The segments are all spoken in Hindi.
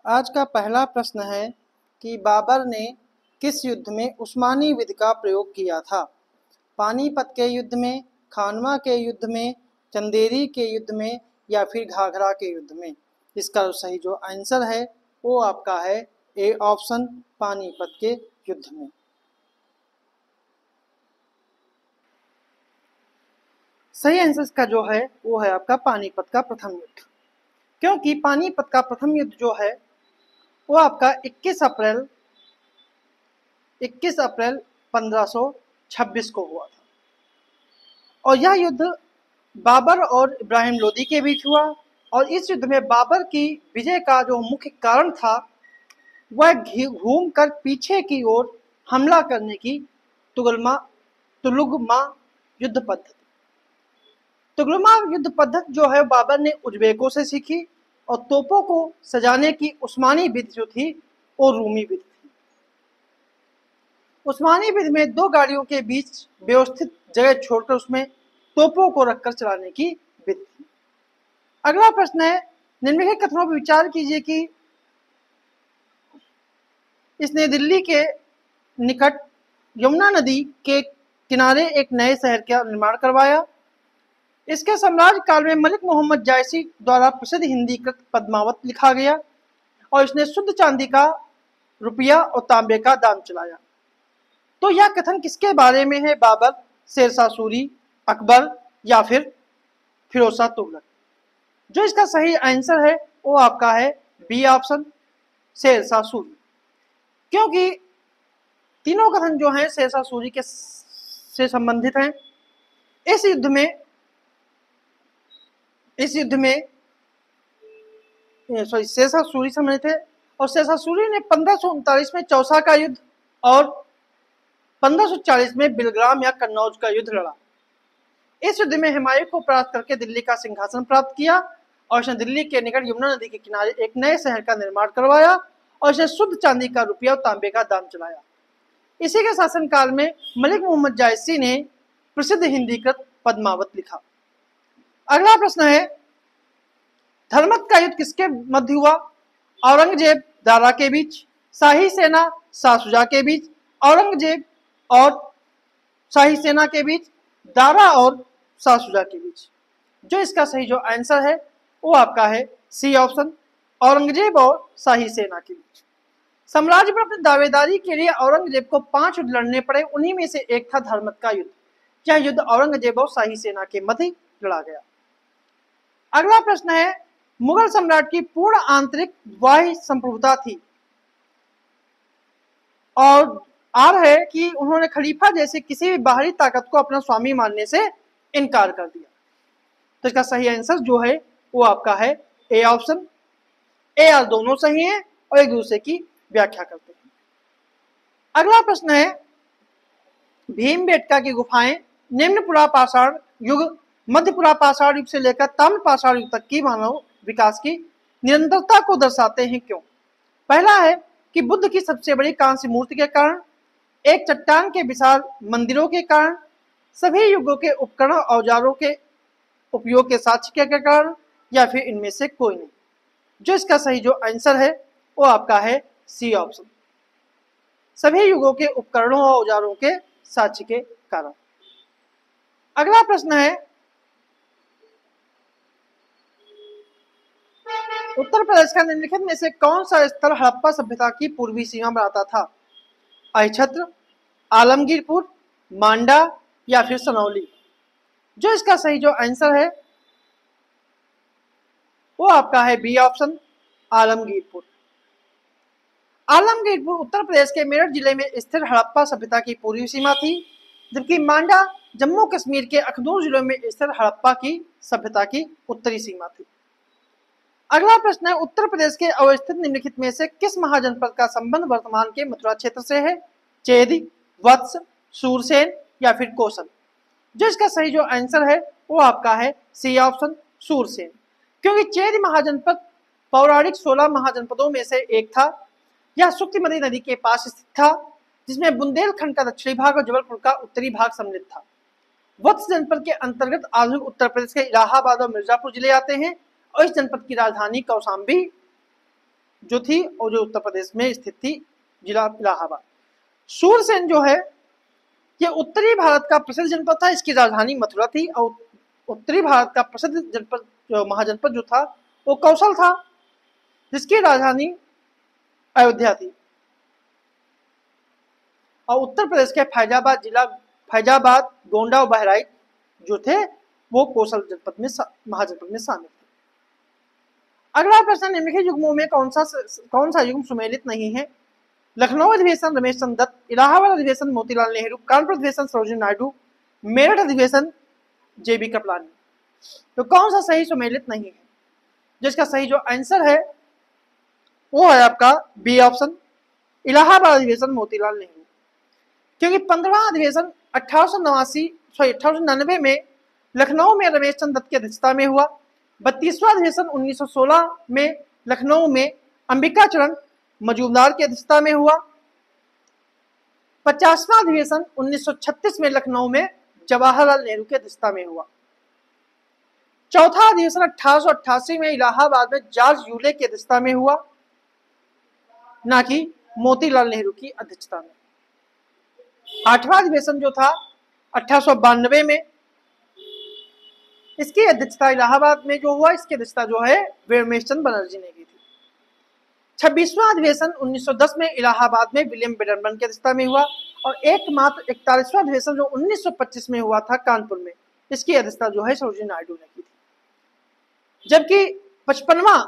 आज का पहला प्रश्न है कि बाबर ने किस युद्ध में उस्मानी विधि का प्रयोग किया था? पानीपत के युद्ध में, खानवा के युद्ध में, चंदेरी के युद्ध में या फिर घाघरा के युद्ध में? इसका सही जो आंसर है वो आपका है ए ऑप्शन, पानीपत के युद्ध में। सही आंसर का जो है वो है आपका पानीपत का प्रथम युद्ध, क्योंकि पानीपत का प्रथम युद्ध जो है वो आपका 21 अप्रैल 1526 को हुआ था। और यह युद्ध बाबर और इब्राहिम लोदी के बीच हुआ। और इस युद्ध में बाबर की विजय का जो मुख्य कारण था वह घूमकर पीछे की ओर हमला करने की तुगलमा युद्ध पद्धति। तुगलमा युद्ध पद्धति जो है बाबर ने उज्बेकों से सीखी और तोपों को सजाने की उस्मानी विधि जो थी वो रूमी विधि थी। उस्मानी विधि में दो गाड़ियों के बीच व्यवस्थित जगह छोड़कर उसमें तोपों को रखकर चलाने की विधि थी। अगला प्रश्न है, निम्नलिखित कथनों पर विचार कीजिए कि इसने दिल्ली के निकट यमुना नदी के किनारे एक नए शहर का निर्माण करवाया। इसके साम्राज्य काल में मलिक मोहम्मद जायसी द्वारा प्रसिद्ध हिंदीकृत पद्मावत लिखा गया और इसने शुद्ध चांदी का रुपया और तांबे का दान चलाया। तो यह कथन किसके बारे में है? बाबर, शेरशाह सूरी, अकबर या फिर फिरोजशाह तुगलक? जो इसका सही आंसर है वो आपका है बी ऑप्शन, शेरशाह सूरी, क्योंकि तीनों कथन जो हैं शेरशाह सूरी के से संबंधित हैं। इस युद्ध में शेरशाह सूरी संबंधित है और शेरशाह सूरी ने 1539 में चौसा का युद्ध और 1540 में बिलग्राम या कन्नौज का युद्ध लड़ा। इस युद्ध में हुमायूं को परास्त करके दिल्ली का सिंहासन प्राप्त किया और इसने दिल्ली के निकट यमुना नदी के किनारे एक नए शहर का निर्माण करवाया और इसने शुद्ध चांदी का रुपया और तांबे का दान चलाया। इसी के शासनकाल में मलिक मोहम्मद जायसी ने प्रसिद्ध हिंदीकृत पद्मावत लिखा। अगला प्रश्न है, धर्मत का युद्ध किसके मध्य हुआ? औरंगजेब दारा के बीच, शाही सेना शाह शुजा के बीच, औरंगजेब और शाही सेना के बीच, दारा और शाह शुजा के बीच? जो इसका सही जो आंसर है वो आपका है सी ऑप्शन, औरंगजेब और शाही सेना के बीच। साम्राज्य पर अपनी दावेदारी के लिए औरंगजेब को 5 युद्ध लड़ने पड़े, उन्हीं में से एक था धर्मत का युद्ध। यह युद्ध औरंगजेब और शाही सेना के मध्य लड़ा गया। अगला प्रश्न है, मुगल सम्राट की पूर्ण आंतरिक बाह्य संप्रभुता थी और आर है कि उन्होंने खलीफा जैसे किसी भी बाहरी ताकत को अपना स्वामी मानने से इनकार कर दिया। तो इसका सही आंसर जो है वो आपका है ए ऑप्शन। ए आर दोनों सही हैं और एक दूसरे की व्याख्या करते हैं। अगला प्रश्न है, भीमबेटका की गुफाएं निम्न पाषाण युग, मध्य पाषाण युग से लेकर ताम्र पाषाण युग तक की मानव विकास की निरंतरता को दर्शाते हैं, क्यों? पहला है कि बुद्ध की सबसे बड़ी कांस्य मूर्ति के कारण, एक चट्टान के विशाल मंदिरों के कारण, सभी युगों के उपकरण औजारों के उपयोग के साक्ष्य के कारण, या फिर इनमें से कोई नहीं? जो इसका सही जो आंसर है वो आपका है सी ऑप्शन, सभी युगों के उपकरणों और औजारों के साक्ष्य के कारण। अगला प्रश्न है, उत्तर प्रदेश का निम्नलिखित में से कौन सा स्थल हड़प्पा सभ्यता की पूर्वी सीमा बनाता था? अहिछत्र, आलमगीरपुर, मांडा या फिर सनौली? जो इसका सही जो आंसर है वो आपका है बी ऑप्शन, आलमगीरपुर। आलमगीरपुर उत्तर प्रदेश के मेरठ जिले में स्थित हड़प्पा सभ्यता की पूर्वी सीमा थी, जबकि मांडा जम्मू कश्मीर के अखनूर जिले में स्थित हड़प्पा की सभ्यता की उत्तरी सीमा थी। अगला प्रश्न है, उत्तर प्रदेश के अवस्थित निम्नलिखित में से किस महाजनपद का संबंध वर्तमान के मथुरा क्षेत्र से है? चेदी, वत्स, सूरसेन या फिर कौशल? जो इसका सही जो आंसर है वो आपका है सी ऑप्शन, सूरसेन, क्योंकि चेदी महाजनपद पौराणिक 16 महाजनपदों में से एक था। यह शुक्तिमती नदी के पास स्थित था, जिसमें बुंदेलखंड का दक्षिणी भाग और जबलपुर का उत्तरी भाग सम्मिलित था। वत्स जनपद के अंतर्गत आधुनिक उत्तर प्रदेश के इलाहाबाद और मिर्जापुर जिले आते हैं और इस जनपद की राजधानी कौशाम्बी जो थी और जो उत्तर प्रदेश में स्थित थी, जिला इलाहाबाद। सूरसेन जो है ये उत्तरी भारत का प्रसिद्ध जनपद था, इसकी राजधानी मथुरा थी और उत्तरी भारत का प्रसिद्ध जनपद जो महाजनपद जो था वो कौशल था, जिसकी राजधानी अयोध्या थी। और उत्तर प्रदेश के फैजाबाद जिला, फैजाबाद, गोंडा और बहराइच जो थे वो कौशल जनपद में, महाजनपद में शामिल थे। अगला प्रश्न, निम्नलिखित युग्मों में कौन सा युग्म सुमेलित नहीं है? लखनऊ अधिवेशन रमेश चंद्र दत्त, इलाहाबाद अधिवेशन मोतीलाल नेहरू, कानपुर अधिवेशन सरोजिनी नायडू, मेरठ अधिवेशन जेबी कृपलानी। तो कौन सा सही सुमेलित नहीं है? जिसका सही जो आंसर है वो है आपका बी ऑप्शन, इलाहाबाद अधिवेशन मोतीलाल नेहरू। क्योंकि 15वां अधिवेशन 1899 में लखनऊ में रमेश चंद्र दत्त की अध्यक्षता में हुआ। 32वां अधिवेशन 1916 में लखनऊ में अंबिका चरण मजूमदार की अध्यक्षता में हुआ। 50वां अधिवेशन 1936 में लखनऊ में जवाहरलाल नेहरू की अध्यक्षता में हुआ। चौथा अधिवेशन 1888 में इलाहाबाद में जॉर्ज यूले की अध्यक्षता में हुआ, ना कि मोतीलाल नेहरू की अध्यक्षता में। 8वां अधिवेशन जो था 1892 में, इसकी अध्यक्षता इलाहाबाद में जो हुआ, इसकी अध्यक्षता जो है रमेश चंद्र बनर्जी ने की थी। 26वां अधिवेशन 1910 में इलाहाबाद में विलियम बेडरमन की अध्यक्षता में हुआ और एकमात्र 41वां अधिवेशन जो 1925 में हुआ था कानपुर में, इसकी अध्यक्षता जो है सरोजिनी नायडू ने की थी। जबकि 55वां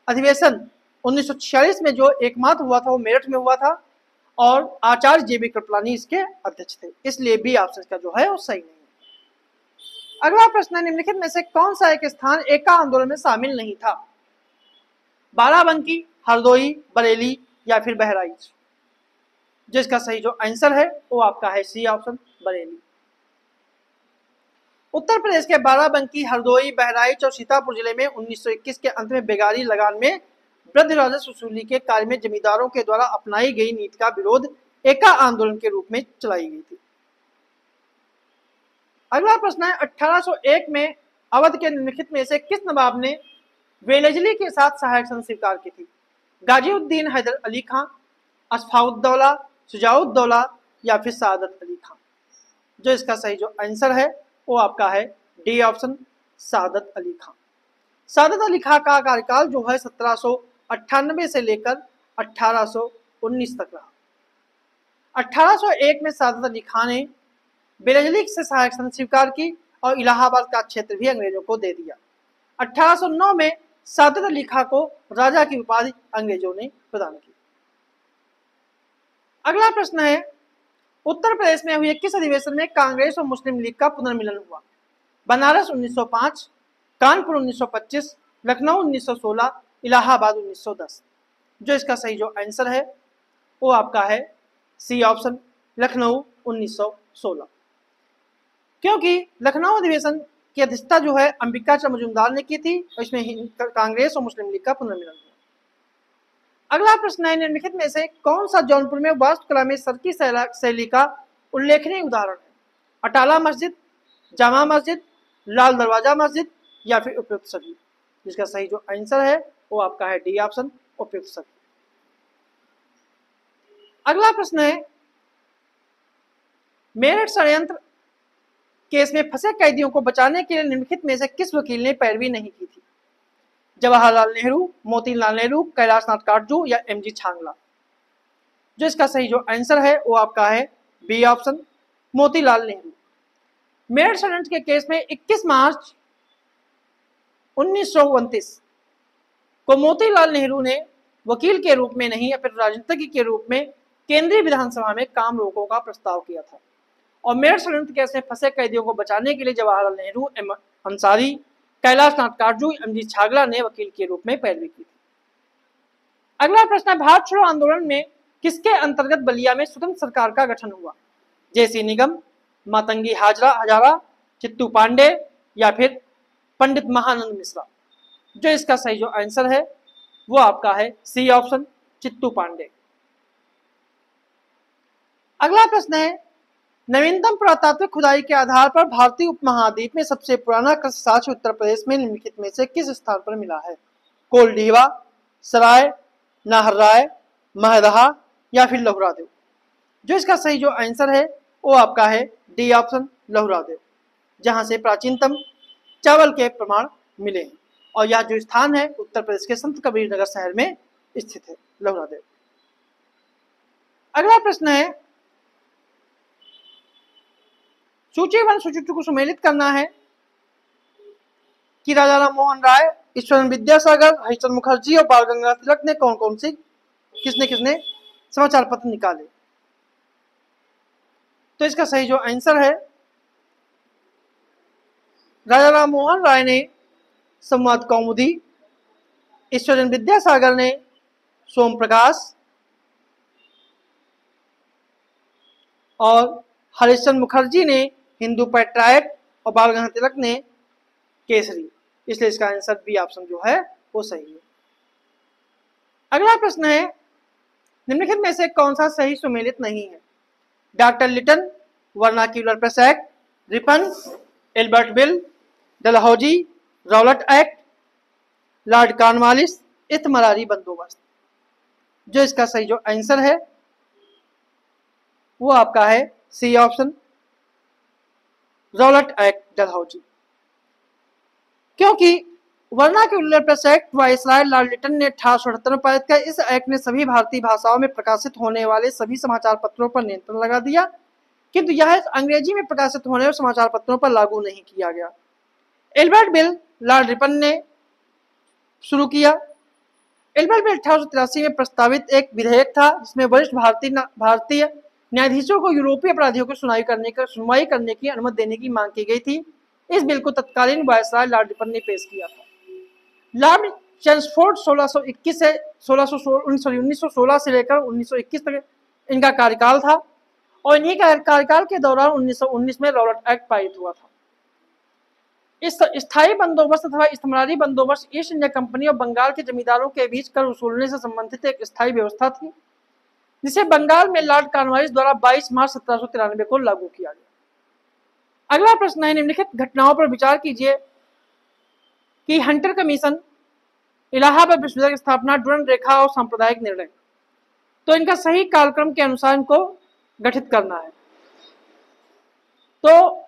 अधिवेशन 1946 में जो एकमात्र हुआ था वो मेरठ में हुआ था और आचार्य जेबी कृपलानी इसके अध्यक्ष थे, इसलिए बी ऑप्शन का जो है वो सही नहीं है। अगला प्रश्न है, निम्नलिखित में से कौन सा एक स्थान एका आंदोलन में शामिल नहीं था? बाराबंकी, हरदोई, बरेली या फिर बहराइच। जिसका सही जो आंसर है वो आपका है सी ऑप्शन, बरेली। उत्तर प्रदेश के बाराबंकी, हरदोई, बहराइच और सीतापुर जिले में 1921 के अंत में बेगारी लगान में वृद्ध राजस्व वसूली के कार्य में जमींदारों के द्वारा अपनाई गई नीति का विरोध एका आंदोलन के रूप में चलाई गई थी। अगला प्रश्न है, 1801 में अवध के निम्नलिखित में से किस नवाब ने वेलेजली के साथ सहायक संधि स्वीकार की थी? गाजीउद्दीन हैदर अली खां, असफाउद्दौला, शुजाउद्दौला या फिर सादत अली खां। जो इसका सही जो आंसर है वो आपका है डी ऑप्शन, सादत अली खां। सादत अली खां का कार्यकाल जो है 1798 से लेकर 1819 तक रहा। 1801 में सादत अली खां ने बेलेजली से सहायक संधि स्वीकार की और इलाहाबाद का क्षेत्र भी अंग्रेजों को दे दिया। 1809 में सादत अली खां को राजा की उपाधि अंग्रेजों ने प्रदान की। अगला प्रश्न है, उत्तर प्रदेश में हुए किस अधिवेशन में कांग्रेस और मुस्लिम लीग का पुनर्मिलन हुआ? बनारस 1905, कानपुर 1925, लखनऊ 1916, इलाहाबाद 1910। जो इसका सही जो आंसर है वो आपका है सी ऑप्शन, लखनऊ 1916। क्योंकि लखनऊ अधिवेशन की अध्यक्षता जो है अंबिका चरण मजूमदार ने की थी और इसमें कांग्रेस और मुस्लिम लीग का पुनर्मिलन हुआ। अगला प्रश्न है, निम्नलिखित में से कौन सा जौनपुर में वास्तुकला में सर्की शैली का उल्लेखनीय उदाहरण है? अटाला मस्जिद, जामा मस्जिद, लाल दरवाजा मस्जिद या फिर उपयुक्त सभी। जिसका सही जो आंसर है वो आपका है डी ऑप्शन, उपयुक्त सभी। अगला प्रश्न है, मेरठ षड्यंत्र केस में फंसे कैदियों को बचाने के लिए निम्नलिखित में से किस वकील ने पैरवी नहीं की थी? जवाहरलाल नेहरू, मोतीलाल नेहरू, कैलाशनाथ काटजू या एमजी छांगला। जो इसका सही जो आंसर है वो आपका है बी ऑप्शन, मोतीलाल नेहरू। मेरठ षड्यंत्र के केस में 21 मार्च 1929 को मोतीलाल नेहरू ने वकील के रूप में नहीं या फिर राजनीतिज्ञ के रूप में केंद्रीय विधानसभा में काम रोकों का प्रस्ताव किया था और मेरठ षड्यंत्र केस में फंसे कैदियों को बचाने के लिए जवाहरलाल नेहरू, अंसारी, कैलाशनाथ काटजू, एमजी छागला ने वकील के रूप में पैरवी की थी। अगला प्रश्न है, भारत छोड़ो आंदोलन में किसके अंतर्गत बलिया में स्वतंत्र सरकार का गठन हुआ? जेसी निगम, मातंगी हजारा, चित्तू पांडे या फिर पंडित महानंद मिश्रा। जो इसका सही जो आंसर है वो आपका है सी ऑप्शन, चित्तू पांडे। अगला प्रश्न है, नवीनतम पुरातात्विक खुदाई के आधार पर भारतीय उपमहाद्वीप में सबसे पुराना कृषि साक्ष्य उत्तर प्रदेश में निम्नलिखित में से किस स्थान पर मिला है? कोलडीवा, सराय, नाहर राय, महदहा या फिर लहुरादेव। जो इसका सही जो आंसर है वो आपका है डी ऑप्शन लहुरादेव, जहां से प्राचीनतम चावल के प्रमाण मिले हैं। और यह जो स्थान है उत्तर प्रदेश के संत कबीर नगर शहर में स्थित है लहुरादेव। अगला प्रश्न है, सूची वन सूची टू को सुमेलित करना है कि राजा राम मोहन राय, ईश्वरन विद्यासागर, हरिचंद्र मुखर्जी और बाल गंगाधर तिलक ने कौन कौन सी किसने किसने समाचार पत्र निकाले। तो इसका सही जो आंसर है, राजा राम मोहन राय ने संवाद कौमुदी, ईश्वरन विद्यासागर ने सोम प्रकाश और हरिश्चंद्र मुखर्जी ने हिंदू पैट्रायट और बाल गंगाधर तिलक ने केसरी। इसलिए इसका आंसर बी ऑप्शन जो है वो सही है। अगला प्रश्न है, निम्नलिखित में से कौन सा सही सुमेलित नहीं है। Doctor Lytton, vernacular press act, Ripon, Albert bill, Dalhousie, Rowlatt act, lord Cornwallis, इतमरारी बंदोबस्त। जो इसका सही जो आंसर है वो आपका है C option, Rowlatt act Dalhousie. क्योंकि vernacular press act viceroy lord Lytton ने 1878 में पारित किया। इस एक्ट ने सभी भारतीय भाषाओं में प्रकाशित होने वाले सभी समाचार पत्रों पर नियंत्रण लगा दिया, किंतु यह अंग्रेजी में प्रकाशित होने वाले समाचार पत्रों पर लागू नहीं किया गया। एल्बर्ट बिल लॉर्ड रिपन ने शुरू किया। एल्बर्ट बिल 1883 में प्रस्तावित एक विधेयक था जिसमें वरिष्ठ भारतीय न्यायाधीशों को यूरोपीय अपराधियों की सुनवाई करने की अनुमति देने की मांग की गई थी। इस बिल को तत्कालीन वायसराय लॉर्ड रिपन ने पेश किया था। लॉर्ड चेम्सफोर्ड 1916 से लेकर 1921 तक इनका कार्यकाल था और इन्हीं कार्यकाल के दौरान 1919 में रॉलेट एक्ट पारित हुआ था। इस स्थायी बंदोबस्त अथवा इस्तमरारी बंदोबस्त ईस्ट इंडिया कंपनी और बंगाल के जमींदारों के बीच कर वसूलने से संबंधित एक स्थायी व्यवस्था थी, जिसे बंगाल में लॉर्ड कॉर्नवालिस द्वारा 22 मार्च 1793 को लागू किया गया। अगला प्रश्न है, निम्नलिखित घटनाओं पर विचार कीजिए कि हंटर कमीशन, इलाहाबाद विश्वविद्यालय की स्थापना, डुरंड रेखा और सांप्रदायिक निर्णय। तो इनका सही कालक्रम के अनुसार इनको गठित करना है। तो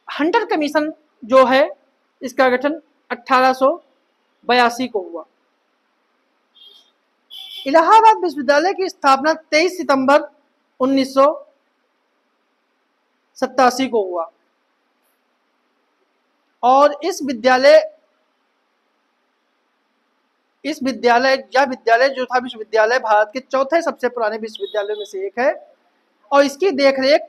हंटर कमीशन जो है इसका गठन 1882 को हुआ। इलाहाबाद विश्वविद्यालय की स्थापना 23 सितंबर 1987 को हुआ और यह विद्यालय जो था विश्वविद्यालय भारत के चौथे सबसे पुराने विश्वविद्यालयों में से एक है और इसकी देखरेख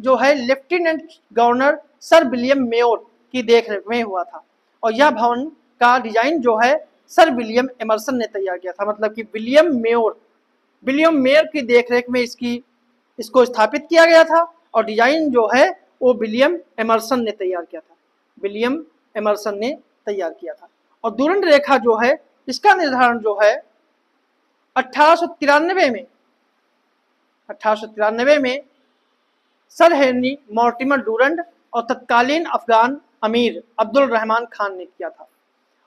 जो है lieutenant governor sir William mayor की देखरेख में हुआ था। और यह भवन का डिजाइन जो है सर विलियम एमर्सन ने तैयार किया था, मतलब कि विलियम मेयर की देखरेख में इसको स्थापित किया गया था और डिजाइन जो है वो विलियम एमर्सन ने तैयार किया था। और डुरंड रेखा जो है इसका निर्धारण जो है 1893 में सर हेनरी मॉर्टिमर डुरंड और तत्कालीन अफगान अमीर अब्दुल रहमान खान ने किया था।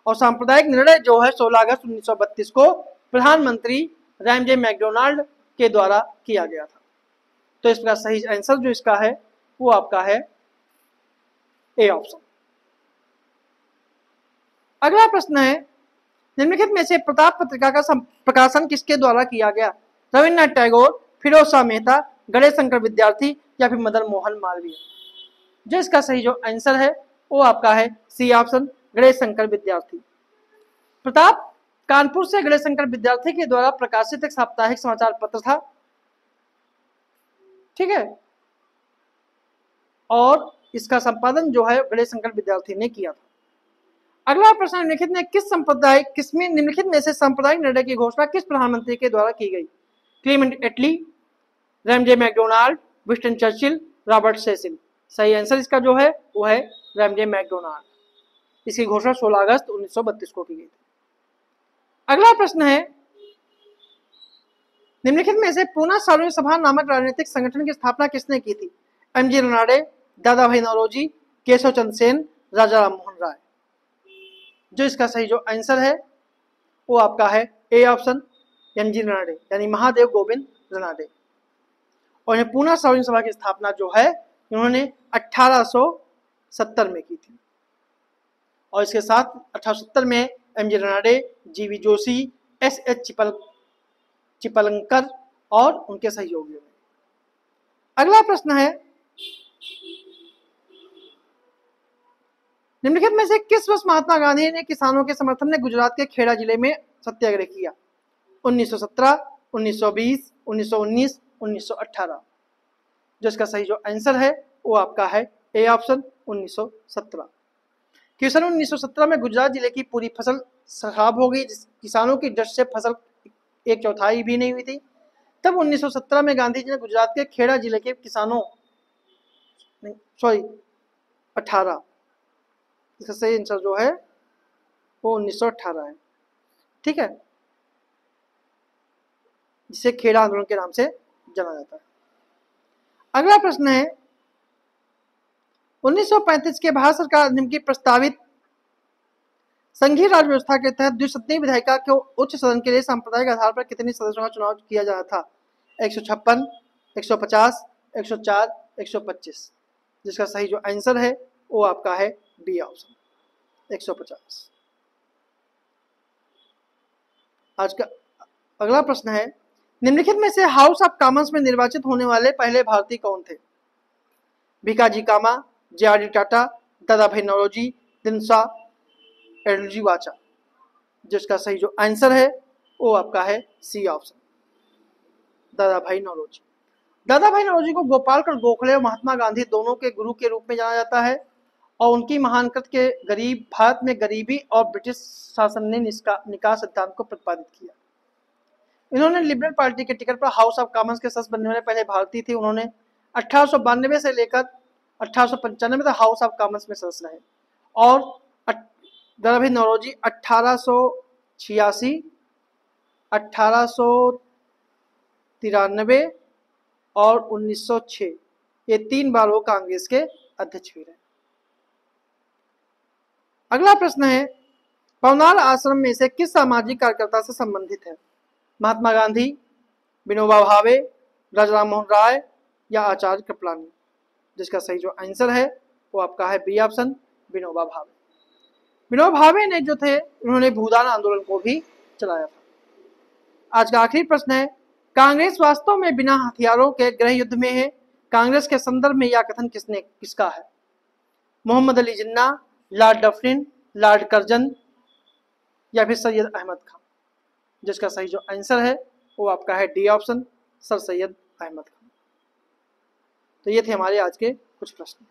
और सांप्रदायिक निर्णय जो है 16 अगस्त 1932 को प्रधानमंत्री रैमजे मैकडोनाल्ड के द्वारा किया गया था। तो इसका सही आंसर जो इसका है वो आपका है ए ऑप्शन। अगला प्रश्न है, निम्नलिखित में से प्रताप पत्रिका का प्रकाशन किसके द्वारा किया गया। रविन्द्रनाथ टैगोर, फिरोज शाह मेहता, गणेश शंकर विद्यार्थी या फिर मदन मोहन मालवीय। जो इसका सही जो आंसर है वो आपका है सी ऑप्शन, गणेश शंकर विद्यार्थी। प्रताप कानपुर से गणेश शंकर विद्यार्थी के द्वारा प्रकाशित एक साप्ताहिक समाचार पत्र था, ठीक है, और इसका संपादन जो है गणेश शंकर विद्यार्थी ने किया था। अगला प्रश्न, निम्नलिखित में से सांप्रदायिक निर्णय की घोषणा किस प्रधानमंत्री के द्वारा की गई। Clement Attlee, Ramsay MacDonald, Winston Churchill, Robert Cecil. सही आंसर इसका जो है वो है रैमजे मैकडोनाल्ड। इसकी घोषणा 16 अगस्त 1932 को की गई थी। अगला प्रश्न है, निम्नलिखित में से पूना सार्वजनिक सभा नामक राजनीतिक संगठन की स्थापना किसने की थी। एमजी रनाडे, दादा भाई नौरोजी, केशव चंद्र सेन, राजा राम मोहन राय। जो इसका सही जो आंसर है वो आपका है ए ऑप्शन, एमजी रनाडे यानी महादेव गोविंद रनाडे। और इन्हें पूना सार्वजनिक सभा की स्थापना जो है इन्होंने 1870 में की थी। और इसके साथ 1870 में एमजी रनाडे, जीवी जोशी, एसएच चिपलंकर और उनके सहयोगियों ने। अगला प्रश्न है, निम्नलिखित में से किस वर्ष महात्मा गांधी ने किसानों के समर्थन में गुजरात के खेड़ा जिले में सत्याग्रह किया? 1917, 1920, 1919, 1918। जो इसका सही जो आंसर है वो आपका है ए ऑप्शन 1917। कि सन 1917 में गुजरात जिले की पूरी फसल खराब हो गई, किसानों की डस्ट से फसल 1/4 भी नहीं हुई थी। तब 1917 में गांधी जी ने गुजरात के खेड़ा जिले के किसानों 18, इसका सही आंसर जो है वो 1918 है, ठीक है, जिसे खेड़ा आंदोलन के नाम से जाना जाता है। अगला प्रश्न है, 1935 के भारत सरकार अधिनियम की प्रस्तावित संघीय राज व्यवस्था के तहत द्विसदनीय विधायिका को उच्च सदन के लिए सांप्रदायिक आधार पर कितने सदस्यों का चुनाव किया जाना था? 156, 150, 104, 125। जिसका सही जो आंसर है वो आपका है बी ऑप्शन 150। आज का अगला प्रश्न है, निम्नलिखित में से हाउस ऑफ कॉमन्स में निर्वाचित होने वाले पहले भारतीय कौन थे? भिकाजी कामा, जे.आर.डी. टाटा, दादा भाई नौरोजी, दिनसा एडलजी वाचा। जिसका सही जो आंसर है वो आपका है सी ऑप्शन दादा भाई नौरोजी। दादा भाई नौरोजी को गोपालकर गोखले और महात्मा गांधी दोनों के गुरु के रूप में जाना जाता है और उनकी महान कृत के गरीब भारत में गरीबी और ब्रिटिश शासन ने निकास सिद्धांत को प्रतिपादित किया। इन्होंने लिबरल पार्टी के टिकट पर हाउस ऑफ कॉमन्स के सदस्य बनने वाले पहले भारतीय थे। उन्होंने 1892 से लेकर 1895 तक हाउस ऑफ कॉमन्स में सदस्य रहे और दादा भाई नौरोजी 1886, 1893 और 1906 ये 3 बार वो कांग्रेस के अध्यक्ष भी रहे। अगला प्रश्न है, पवनार आश्रम में से किस सामाजिक कार्यकर्ता से संबंधित है? महात्मा गांधी, विनोबा भावे, राजा राम मोहन राय या आचार्य कृपलानी। जिसका सही जो आंसर है वो आपका है बी ऑप्शन विनोबा भावे। विनोबा भावे ने जो थे उन्होंने भूदान आंदोलन को भी चलाया था। आज का आखिरी प्रश्न है, कांग्रेस वास्तव में बिना हथियारों के गृह युद्ध में है? कांग्रेस के संदर्भ में यह कथन किसका है? Mohammad Ali Jinnah, Lord Dufferin, Lord Curzon या फिर सैयद अहमद खान। जिसका सही जो आंसर है वो आपका है D option sir Syed Ahmad Khan. तो ये थे हमारे आज के कुछ प्रश्न।